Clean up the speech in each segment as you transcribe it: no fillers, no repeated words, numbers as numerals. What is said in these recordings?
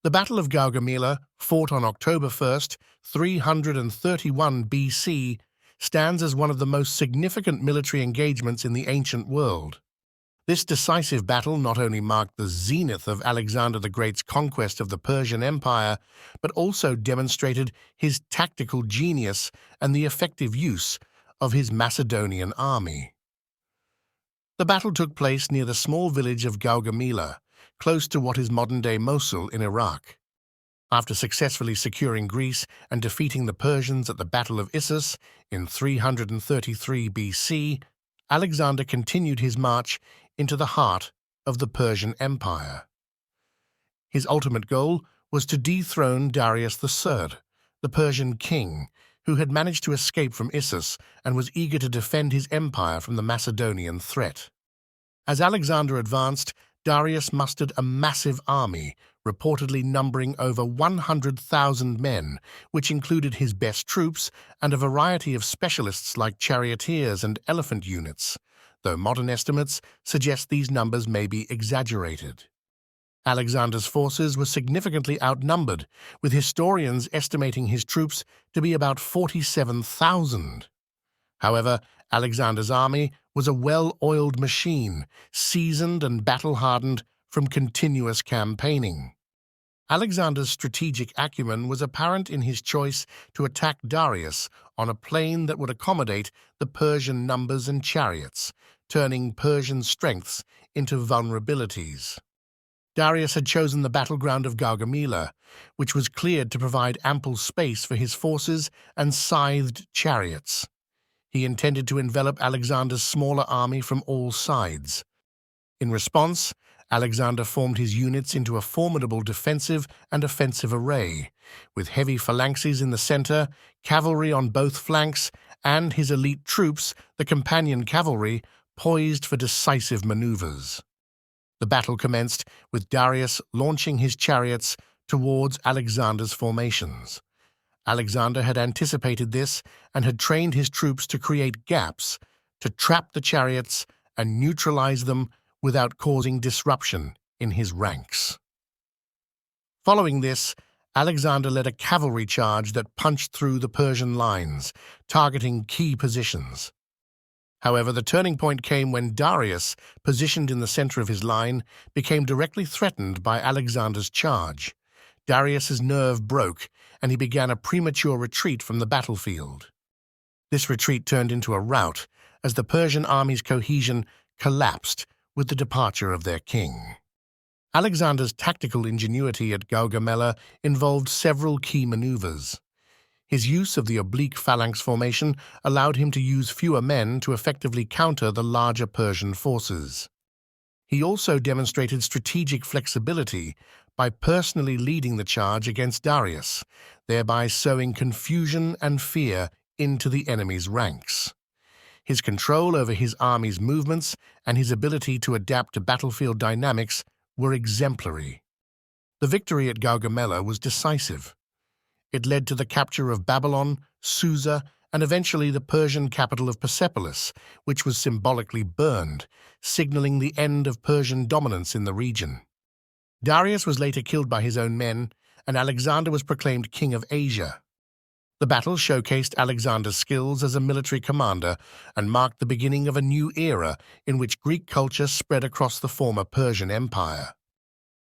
The Battle of Gaugamela, fought on October 1st, 331 BC, stands as one of the most significant military engagements in the ancient world. This decisive battle not only marked the zenith of Alexander the Great's conquest of the Persian Empire, but also demonstrated his tactical genius and the effective use of his Macedonian army. The battle took place near the small village of Gaugamela, close to what is modern-day Mosul in Iraq. After successfully securing Greece and defeating the Persians at the Battle of Issus in 333 BC, Alexander continued his march into the heart of the Persian Empire. His ultimate goal was to dethrone Darius III, the Persian king, who had managed to escape from Issus and was eager to defend his empire from the Macedonian threat. As Alexander advanced, Darius mustered a massive army, reportedly numbering over 100,000 men, which included his best troops and a variety of specialists like charioteers and elephant units, though modern estimates suggest these numbers may be exaggerated. Alexander's forces were significantly outnumbered, with historians estimating his troops to be about 47,000. However, Alexander's army was a well-oiled machine, seasoned and battle-hardened from continuous campaigning. Alexander's strategic acumen was apparent in his choice to attack Darius on a plain that would accommodate the Persian numbers and chariots, turning Persian strengths into vulnerabilities. Darius had chosen the battleground of Gaugamela, which was cleared to provide ample space for his forces and scythed chariots. He intended to envelop Alexander's smaller army from all sides. In response, Alexander formed his units into a formidable defensive and offensive array, with heavy phalanxes in the center, cavalry on both flanks, and his elite troops, the companion cavalry, poised for decisive maneuvers. The battle commenced with Darius launching his chariots towards Alexander's formations. Alexander had anticipated this and had trained his troops to create gaps, to trap the chariots and neutralize them without causing disruption in his ranks. Following this, Alexander led a cavalry charge that punched through the Persian lines, targeting key positions. However, the turning point came when Darius, positioned in the center of his line, became directly threatened by Alexander's charge. Darius's nerve broke, and he began a premature retreat from the battlefield. This retreat turned into a rout, as the Persian army's cohesion collapsed with the departure of their king. Alexander's tactical ingenuity at Gaugamela involved several key maneuvers. His use of the oblique phalanx formation allowed him to use fewer men to effectively counter the larger Persian forces. He also demonstrated strategic flexibility by personally leading the charge against Darius, thereby sowing confusion and fear into the enemy's ranks. His control over his army's movements and his ability to adapt to battlefield dynamics were exemplary. The victory at Gaugamela was decisive. It led to the capture of Babylon, Susa, and eventually the Persian capital of Persepolis, which was symbolically burned, signaling the end of Persian dominance in the region. Darius was later killed by his own men, and Alexander was proclaimed king of Asia. The battle showcased Alexander's skills as a military commander and marked the beginning of a new era in which Greek culture spread across the former Persian Empire.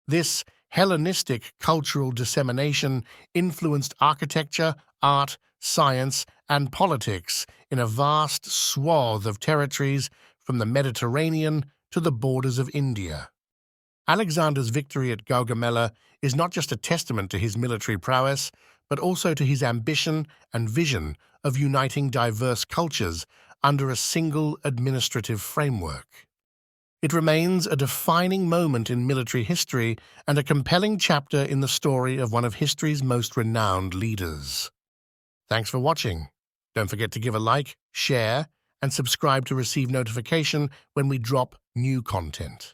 This Hellenistic cultural dissemination influenced architecture, art, science, and politics in a vast swath of territories from the Mediterranean to the borders of India. Alexander's victory at Gaugamela is not just a testament to his military prowess, but also to his ambition and vision of uniting diverse cultures under a single administrative framework. It remains a defining moment in military history and a compelling chapter in the story of one of history's most renowned leaders. Thanks for watching. Don't forget to give a like, share, and subscribe to receive notification when we drop new content.